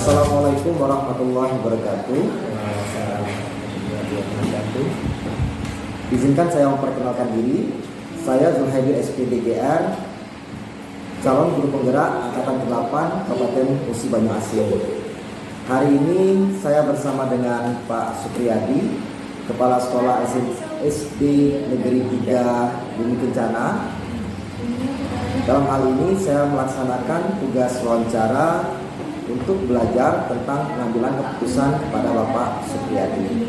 Assalamualaikum warahmatullahi wabarakatuh. Izinkan saya memperkenalkan diri. Saya Zulhaidir SPDGR, calon guru penggerak Angkatan 8 Kabupaten Musi Banyuasin. Hari ini saya bersama dengan Pak Supriyadi, Kepala Sekolah SD Negeri 3 Bumi Kencana. Dalam hal ini saya melaksanakan tugas wawancara untuk belajar tentang pengambilan keputusan kepada Bapak Supriyadi.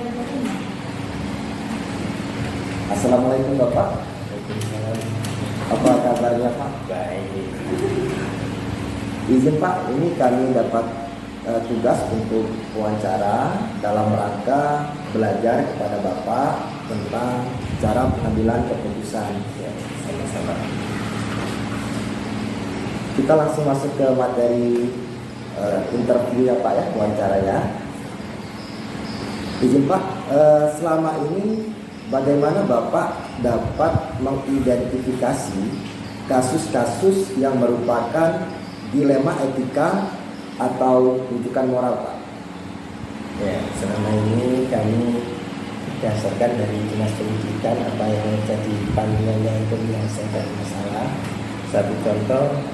Assalamualaikum Bapak. Apa kabarnya Pak? Baik. Izin Pak, ini kami dapat tugas untuk wawancara dalam rangka belajar kepada Bapak tentang cara pengambilan keputusan. Ya, sama-sama. Kita langsung masuk ke materi interview ya Pak ya, wawancaranya. Izin Pak, selama ini bagaimana Bapak dapat mengidentifikasi kasus-kasus yang merupakan dilema etika atau rujukan moral Pak? Ya, selama ini kami berdasarkan dari Dinas Pendidikan apa yang menjadi panduannya untuk menyelesaikan masalah. Satu contoh,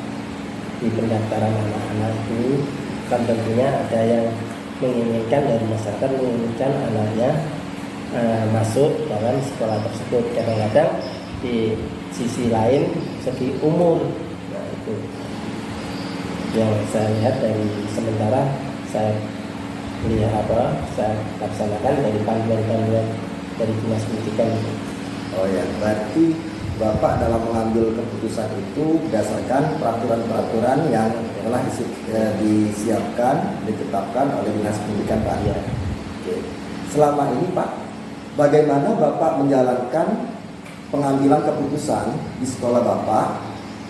di pendaftaran anak-anak itu kan tentunya ada yang menginginkan dari masyarakat menginginkan anaknya masuk dalam sekolah tersebut. Kadang-kadang di sisi lain segi umur, nah itu yang saya lihat dari sementara saya lihat saya laksanakan dari panduan-panduan dari Dinas Pendidikan itu. Oh ya, berarti Bapak dalam mengambil keputusan itu berdasarkan peraturan-peraturan yang telah disiapkan, ditetapkan oleh Dinas Pendidikan Pak. Ya. Oke. Selama ini Pak, bagaimana Bapak menjalankan pengambilan keputusan di sekolah Bapak,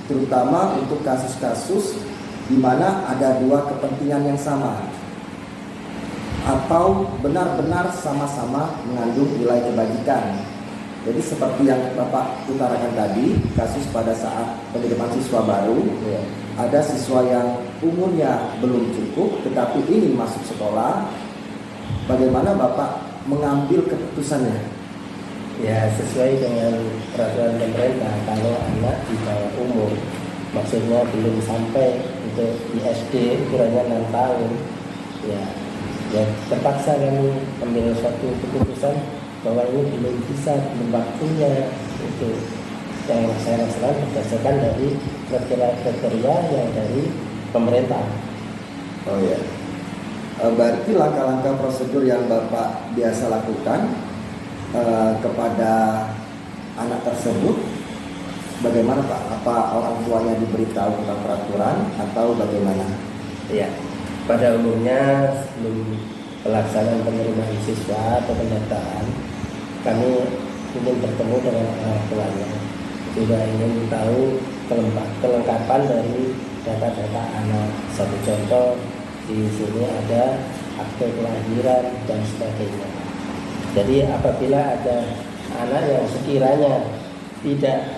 terutama untuk kasus-kasus di mana ada dua kepentingan yang sama atau benar-benar sama-sama mengandung nilai kebajikan? Jadi seperti yang Bapak utarakan tadi, kasus pada saat penerimaan siswa baru, Ya. ada siswa yang umurnya belum cukup tetapi ingin masuk sekolah. Bagaimana Bapak mengambil keputusannya? Ya, sesuai dengan peraturan pemerintah, kalau anak di bawah umur, maksudnya belum sampai untuk di SD ukurannya 6 tahun, ya terpaksa kami ambil suatu keputusan bahwa ini belum bisa, belum waktunya. Itu yang saya rasakan berdasarkan dari kriteria yang dari pemerintah. Oh ya, berarti langkah-langkah prosedur yang Bapak biasa lakukan kepada anak tersebut bagaimana Pak? Apa orang tuanya diberitahu tentang peraturan atau bagaimana? Ya, pada umumnya sebelum pelaksanaan penerimaan siswa atau pendaftaran, kami ingin bertemu dengan orang tuanya, juga ingin tahu kelengkapan dari data-data anak. Satu contoh, di sini ada akte kelahiran dan sebagainya. Jadi apabila ada anak yang sekiranya tidak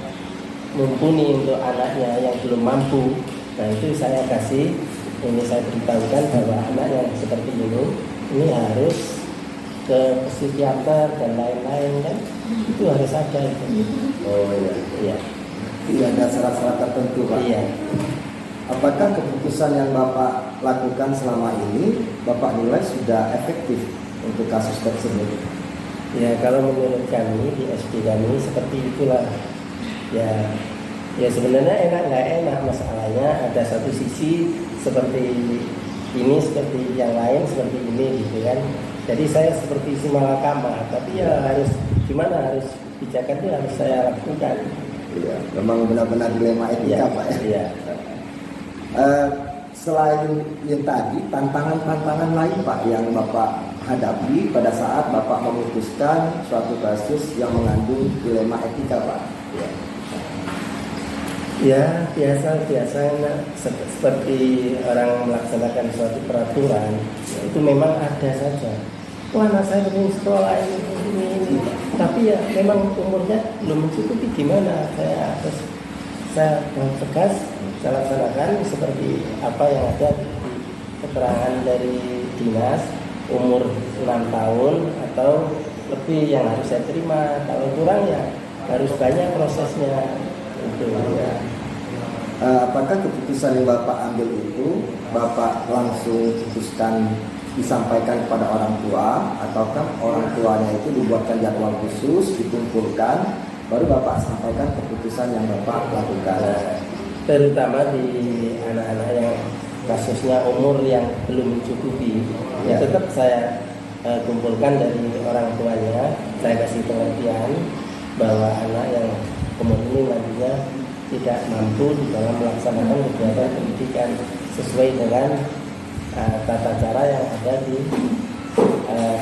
mumpuni untuk anaknya yang belum mampu, nah itu saya beritahukan bahwa anak yang seperti ini harus ke psikiater dan lain-lain, kan itu harus ada itu. Oh iya. Iya. Tidak ada syarat-syarat tertentu Pak. Iya. Apakah keputusan yang Bapak lakukan selama ini Bapak nilai sudah efektif untuk kasus tersebut? Ya, kalau menurut kami di SD kami seperti itulah. Ya sebenarnya enak nggak enak, masalahnya ada satu sisi seperti ini, seperti yang lain seperti ini gitu kan. Jadi saya seperti si malakama, tapi ya harus gimana, harus kebijakan itu harus saya lakukan. Iya, memang benar-benar dilema etika Ya, Pak ya. Iya. Selain yang tadi, tantangan-tantangan lain Pak yang Bapak hadapi pada saat Bapak memutuskan suatu kasus yang mengandung dilema etika Pak? Ya biasa seperti orang melaksanakan suatu peraturan, itu memang ada saja. Wah, anak saya ingin sekolah ini. Tapi ya memang umurnya belum mencukupi, gimana? Saya tegas, saya laksanakan seperti apa yang ada di keterangan dari dinas umur 6 tahun atau lebih yang harus saya terima. Kalau kurang ya harus banyak prosesnya itu ya. Apakah keputusan yang Bapak ambil itu Bapak langsung putuskan disampaikan kepada orang tua, ataukah orang tuanya itu dibuatkan jadwal khusus, dikumpulkan, baru Bapak sampaikan keputusan yang Bapak lakukan? Terutama di anak-anak yang kasusnya umur yang belum mencukupi, ya tetap saya kumpulkan dari orang tuanya. Saya kasih pengertian bahwa anak yang umur ini nantinya tidak mampu di dalam melaksanakan kegiatan pendidikan sesuai dengan tata cara yang ada di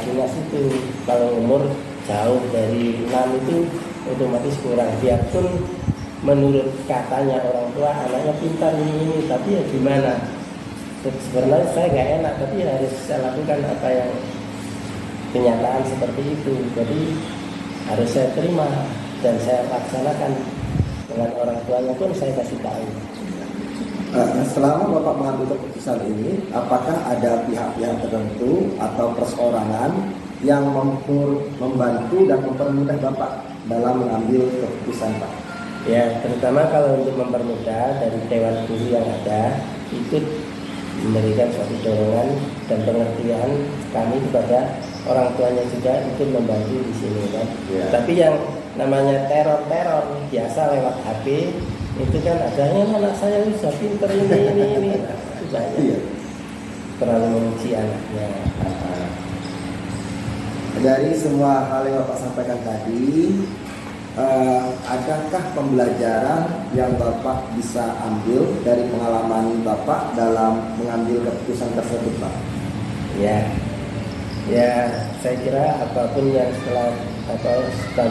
dinas itu. Kalau umur jauh dari 6 itu otomatis kurang, biarpun menurut katanya orang tua anaknya pintar ini, tapi ya gimana, sebenarnya saya nggak enak, tapi harus saya lakukan apa yang kenyataan seperti itu. Jadi harus saya terima dan saya laksanakan. Dengan orang tuanya pun saya kasih tahu. Selama Bapak mengambil keputusan ini, apakah ada pihak-pihak tertentu atau perseorangan yang membantu dan mempermudah Bapak dalam mengambil keputusan, Pak? Ya, terutama kalau untuk mempermudah dari Dewan Guru yang ada, ikut memberikan suatu dorongan dan pengertian kami kepada orang tuanya juga ikut membantu di sini kan. Ya. Tapi yang namanya teror biasa lewat HP itu kan adanya anak saya bisa pinter ini itu banyak. Iya. Terlalu memuji anaknya. Dari semua hal yang Bapak sampaikan tadi, adakah pembelajaran yang Bapak bisa ambil dari pengalaman Bapak dalam mengambil keputusan tersebut, Pak? Ya, saya kira apapun yang setelah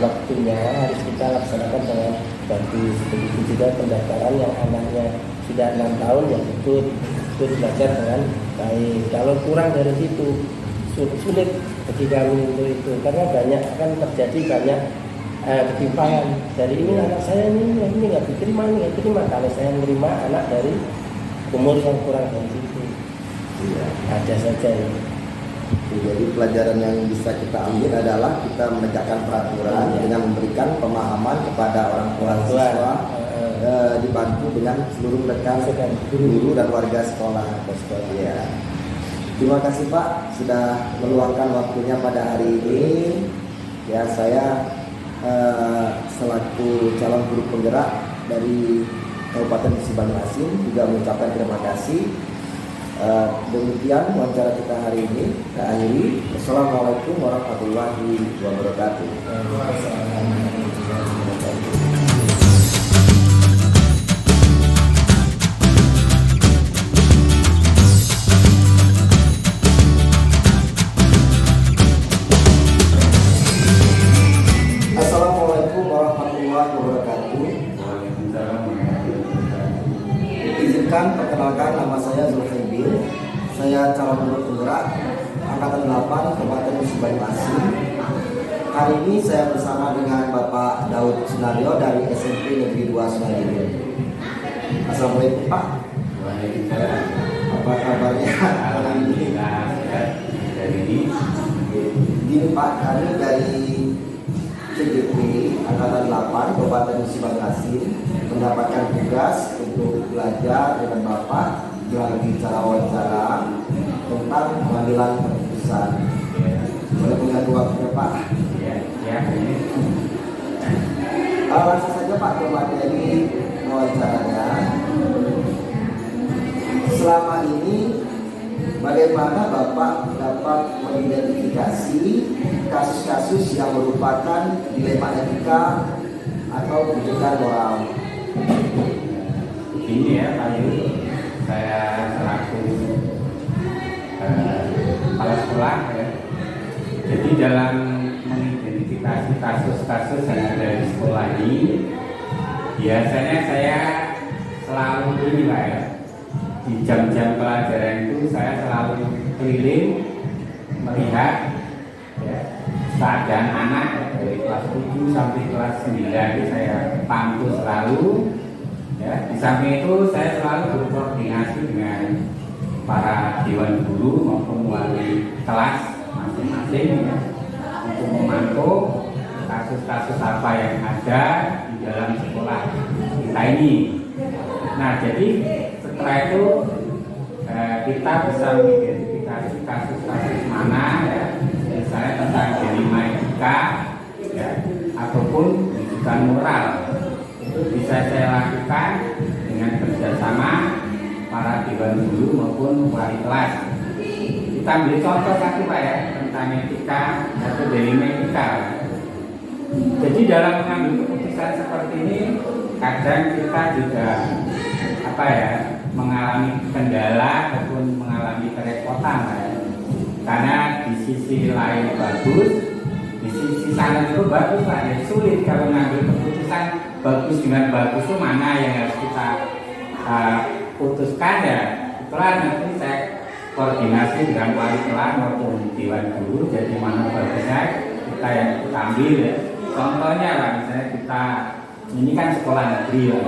waktunya harus kita laksanakan dengan bagus. Begitu juga pendaftaran yang anaknya sudah 6 tahun ya ikut belajar dengan baik. Kalau kurang dari situ sulit bagi kami untuk itu, karena banyak akan terjadi banyak ketimpangan dari ini anak saya ini nggak diterima, kalau saya menerima anak dari umur yang kurang dari situ. Ada saja ya. Jadi pelajaran yang bisa kita ambil adalah kita menegakkan peraturan dengan memberikan pemahaman kepada orang tua siswa, dibantu dengan seluruh rekan guru dan warga sekolah. Ya. Terima kasih Pak sudah meluangkan waktunya pada hari ini. Ya, saya selaku calon guru penggerak dari Kabupaten Musi Banyuasin juga mengucapkan terima kasih. Demikian wawancara kita hari ini. Kita akhiri. Assalamualaikum warahmatullahi wabarakatuh. Assalamualaikum warahmatullahi wabarakatuh. Izinkan perkenalkan, nama saya Zulhaibil. Saya calon guru penggerak Angkatan 8 Kabupaten Musi Banyuasin. Hari ini saya bersama dengan Bapak Daud Sunario dari SMP Negeri 2 Sungai Limun. Assalamualaikum Pak. Waalaikumsalam. Apa kabarnya hari ini? Dari ini Gini Pak, kami dari CGP Angkatan 8 Kabupaten Musi Banyuasin mendapatkan tugas untuk belajar dengan Bapak melalui cara wawancara tentang pengambilan keputusan. Boleh mengganggu waktunya Pak? ya Langsung saja Pak ke materi wawancaranya. Selama ini bagaimana Bapak dapat mengidentifikasi kasus-kasus yang merupakan dilema etika atau kebijakan moral? ini ya Pak Yu, saya selaku kepala sekolah ya. Jadi dalam mengidentifikasi kasus-kasus yang ada di sekolah ini, biasanya saya selalu ini Pak ya, di jam-jam pelajaran itu saya selalu keliling melihat ya, keadaan anak ya, dari kelas 7 sampai kelas 9 itu saya pantau selalu ya. Di samping itu saya selalu berkoordinasi dengan para Dewan Guru maupun wali kelas masing-masing ya, untuk memantau kasus-kasus apa yang ada di dalam sekolah kita ini. Nah, jadi setelah itu kita bisa mengidentifikasi kasus-kasus mana ya, misalnya tentang dilema etika ya, ataupun pendidikan moral. Itu bisa saya lakukan dengan kerjasama para dewan guru maupun wali kelas. Kita ambil contoh satu Pak ya, tentang etika atau dilema etika. Jadi dalam mengambil keputusan seperti ini, kadang kita juga mengalami kendala ataupun mengalami kerepotan ya. Karena di sisi lain bagus, di sisi sana itu bagus Pak. Ya, sulit kalau mengambil keputusan bagus dengan bagus itu mana yang harus kita putuskan ya. Itulah nanti saya koordinasi dengan wali kelas maupun dewan guru. Jadi mana bagusnya kita yang kita ambil ya. Contohnya lah, misalnya kita ini kan sekolah negeri ya.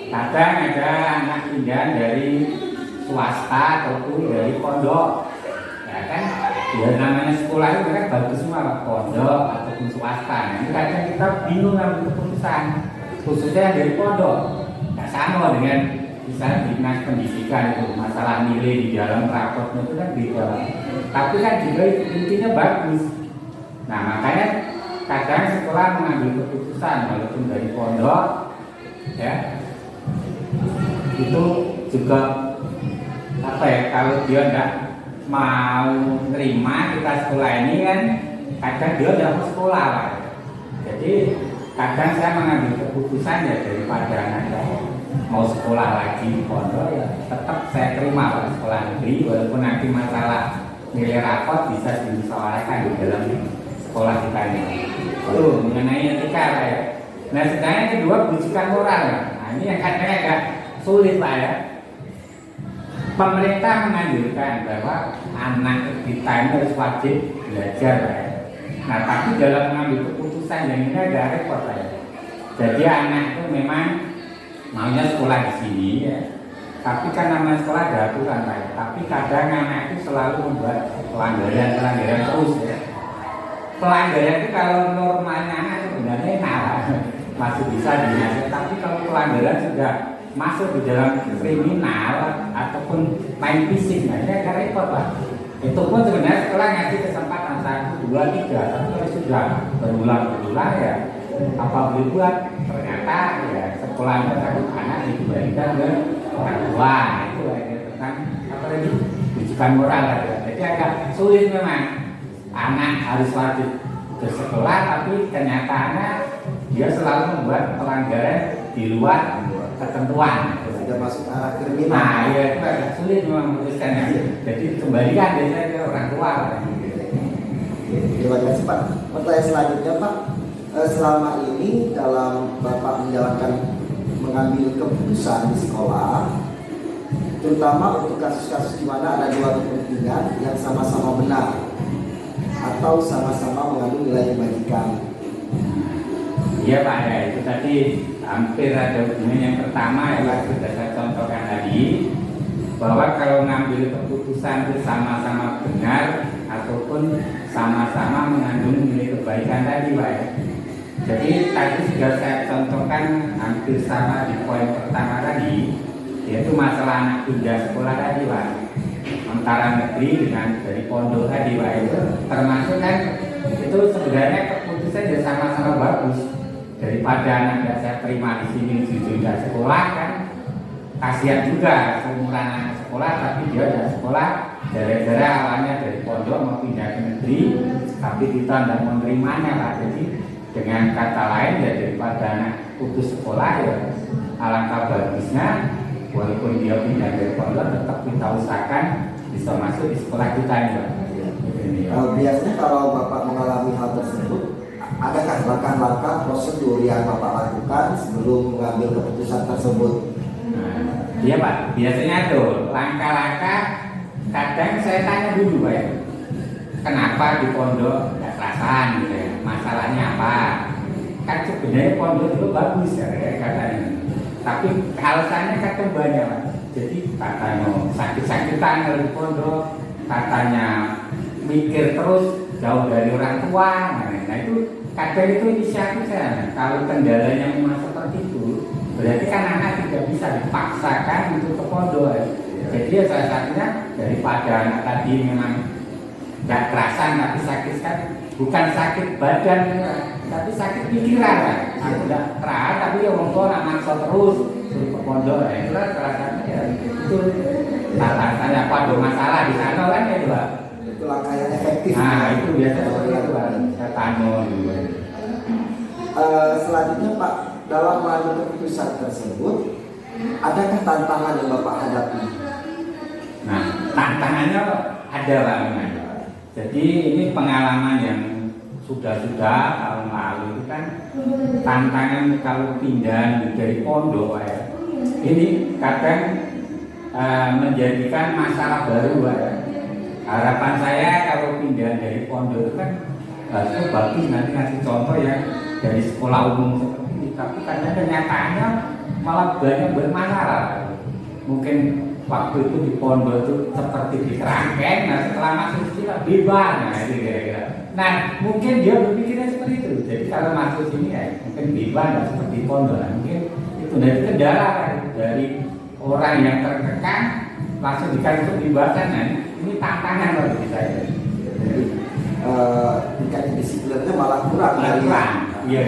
Kadang ada anak pindahan dari swasta ataupun dari pondok, ya kan? Ya namanya sekolah itu kan bagus semua Pak, pondok ataupun swasta. Nah, ini kadang kita bingung ambil keputusan, khususnya dari pondok. Nggak sama dengan misalnya dinas pendidikan itu masalah nilai di dalam raportnya itu kan beda. Tapi kan juga intinya bagus. Nah makanya kadang sekolah mengambil keputusan walaupun dari pondok, ya itu juga kalau dia tidak mau nerima kita sekolah ini kan kadang dia tidak mau sekolah Pak. Jadi kadang saya mengambil keputusan ya daripada anak mau sekolah lagi di pondok ya tetap saya terima Pak sekolah negeri, walaupun nanti masalah nilai rapot bisa dimusyawarahkan di dalam sekolah kita ini. Itu mengenai etika Pak ya. Nah sedangkan kedua pendidikan moral ya. Nah ini yang kadang agak sulit Pak ya. Pemerintah menganjurkan bahwa anak kita ini harus wajib belajar Pak ya. Nah tapi dalam mengambil keputusan yang ini agak repot Pak ya. Jadi anak itu memang maunya sekolah di sini ya. Tapi kan namanya sekolah ada aturan Pak ya. Tapi kadang anak itu selalu membuat pelanggaran terus ya. Pelanggaran itu kalau normalnya anak sebenarnya masih bisa dinasihati, tapi kalau pelanggaran sudah masuk di dalam kriminal ataupun main fisik, nah ini agak repot Pak. Itu pun sebenarnya sekolah ngasih kesempatan 1, 2, 3, tapi kalau sudah berulang-ulang ya apa boleh buat, ternyata ya sekolahnya takut anak dikembalikan ke orang tua. Itu tentang pendidikan moral ya. Jadi agak sulit memang. Anak harus wajib bersekolah, tapi ternyata anak dia selalu membuat pelanggaran di luar ketentuan. Sudah masuk arah kriminal. Nah, ya itu agak sulit memang memutuskan. Jadi kembalikan biasanya ke orang tua. Terima kasih Pak. Pertanyaan selanjutnya Pak, selama ini dalam Bapak menjalankan mengambil keputusan di sekolah, terutama untuk kasus-kasus di mana ada dua kepentingan yang sama-sama benar atau sama-sama mengandung nilai kebajikan. Iya Pak ya, itu tadi hampir ada hubungan. Yang pertama ya sudah saya contohkan tadi, bahwa kalau ngambil keputusan itu sama-sama benar ataupun sama-sama mengandung nilai kebaikan tadi Pak ya. Jadi tadi sudah saya contohkan hampir sama di poin pertama tadi, yaitu masalah anak pindah sekolah tadi Pak, antara negeri dengan dari pondok tadi Pak, itu termasuk kan itu sebenarnya keputusan ya sama-sama bagus. Daripada anak yang saya terima di sini jujur sekolah kan kasihan juga seumuran anak sekolah tapi dia udah sekolah gara-gara awalnya dari pondok mau pindah ke negeri tapi kita tidak menerimanya Pak. Jadi dengan kata lain ya daripada anak putus sekolah ya alangkah bagusnya walaupun dia pindah dari pondok tetap kita usahakan bisa masuk di sekolah kita ini Pak. Biasanya kalau Bapak mengalami hal tersebut, adakah langkah-langkah prosedur yang Bapak lakukan sebelum mengambil keputusan tersebut? Iya Pak, biasanya tuh langkah-langkah kadang saya tanya dulu Pak ya, kenapa di pondok nggak kerasan gitu ya, masalahnya apa? Kan sebenarnya pondok itu bagus ya katanya, tapi alasannya kadang banyak Pak. Jadi katanya sakit-sakitan kalau di pondok, katanya mikir terus jauh dari orang tua. Nah itu kadang itu inisiatif saya. Kalau kendalanya memang seperti itu, berarti kan anak tidak bisa dipaksakan untuk ke pondok. Jadi ya salah satunya daripada anak tadi memang nggak kerasan tapi sakit kan, bukan sakit badan tapi sakit pikiran kan. Aku nggak keras tapi ya orang tua nak maksa terus suruh ke pondok. Itulah salah satunya ya, itu tanya apa ada masalah di sana kan ya dua. Itu langkah yang efektif. Nah itu biasa seperti itu kan. Saya tanya juga. Selanjutnya Pak, dalam mengambil keputusan tersebut, adakah tantangan yang Bapak hadapi? Nah, tantangannya ada Pak. Jadi ini pengalaman yang sudah tahun lalu itu kan tantangan kalau pindah dari pondok ya. Ini kadang menjadikan masalah baru ya. Harapan saya kalau pindah dari pondok itu kan harusnya bagus nanti ngasih contoh ya dari sekolah umum seperti ini. Tapi kadang kenyataannya malah banyak bermasalah. Mungkin waktu itu di pondok itu seperti di kerangkeng, nah setelah masuk sini bebas, nah itu kira-kira. Nah mungkin dia berpikirnya seperti itu. Jadi kalau masuk sini ya mungkin bebas, nah, seperti pondok. Nah, mungkin itu dari kendala kan, dari orang yang tertekan langsung dikasih kebebasan. Nah, ini tantangan bagi saya. Jadi tingkat disiplinnya malah kurang. Iya.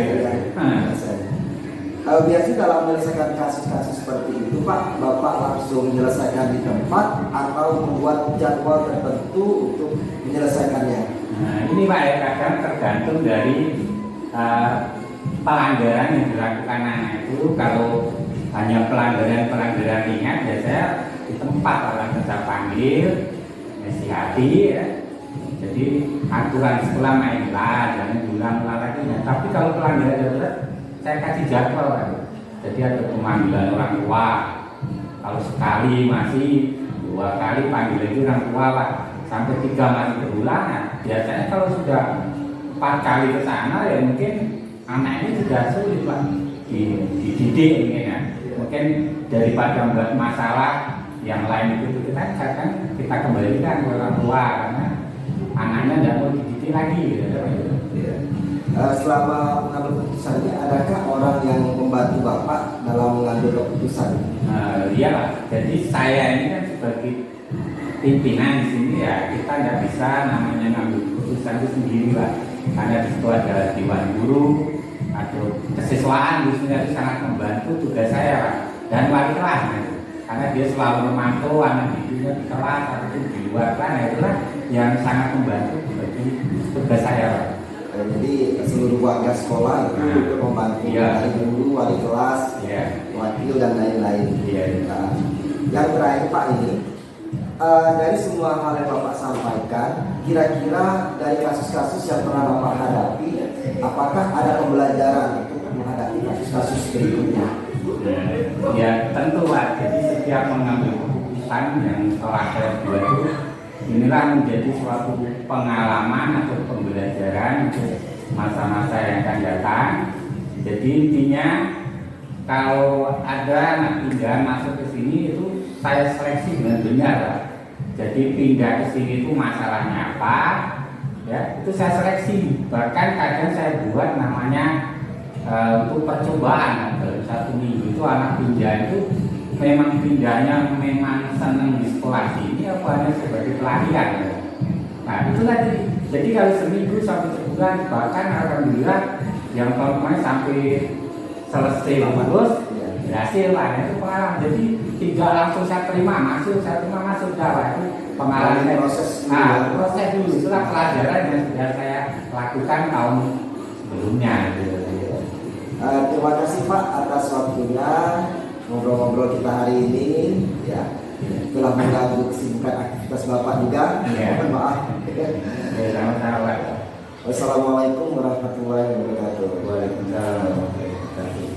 Biasanya dalam menyelesaikan kasus-kasus seperti itu Pak, Bapak langsung menyelesaikan di tempat atau membuat jadwal tertentu untuk menyelesaikannya? Nah ini Pak ya, kadang tergantung dari pelanggaran yang dilakukan anak itu. Kalau hanya pelanggaran ringan, biasanya di tempat langsung saya panggil, nasihati ya. Jadi aturan sekolah mainlah, jangan diulang-ulang lagi. Nah, tapi kalau pelanggaran berat, saya kasih jadwal kan. Jadi ada pemanggilan orang tua. Kalau sekali masih, 2 kali panggil itu orang tua Pak. Sampai 3 masih berulang. Nah, biasanya kalau sudah 4 kali ke sana ya mungkin anak ini sudah sulit Pak dididik mungkin ya. Mungkin daripada membuat masalah yang lain itu kita kembalikan ke orang tua karena anaknya tidak mau dididik lagi gitu. Selama mengambil keputusan ini, adakah orang yang membantu Bapak dalam mengambil keputusan? Iya Pak, jadi saya ini kan sebagai pimpinan di sini ya kita tidak bisa namanya ngambil keputusan itu sendiri Pak. Karena di situ ada dewan guru atau kesiswaan di sini itu sangat membantu tugas saya Pak. Dan wali kelas karena dia selalu memantau anak didiknya di kelas atau di luar kelas, nah itulah yang sangat membantu bagi tugas saya Pak. Jadi seluruh warga sekolah itu membantu dari guru, wali kelas, wakil dan lain-lain. Nah, yang terakhir Pak ini, dari semua hal yang Bapak sampaikan, kira-kira dari kasus-kasus yang pernah Bapak hadapi, apakah ada pembelajaran untuk menghadapi kasus-kasus berikutnya? Ya tentu Pak. Jadi setiap mengambil keputusan yang telah saya buat itu, inilah menjadi suatu pengalaman atau pembelajaran untuk masa-masa yang akan datang. Jadi intinya kalau ada anak pindahan masuk ke sini itu saya seleksi dengan benar. Jadi pindah ke sini itu masalahnya apa? Ya, itu saya seleksi. Bahkan kadang saya buat namanya untuk percobaan dalam 1 minggu itu anak pindah itu memang pindahnya memang senang di sekolah sini apa hanya sebagai pelarian ya? Nah itu tadi. Jadi kalau seminggu sampai sebulan bahkan alhamdulillah yang tahun kemarin sampai selesai lulus berhasil lah itu pengalaman. Jadi tidak langsung saya terima masuk dah itu pengalaman proses. Proses dulu setelah pelajaran yang sudah saya lakukan tahun sebelumnya. Terima kasih Pak atas waktunya ngobrol-ngobrol kita hari ini ya. Telah mengganggu kesibukan aktivitas Bapak juga. Mohon maaf. Sama-sama. Wassalamualaikum warahmatullahi wabarakatuh. Waalaikumsalam warahmatullahi wabarakatuh.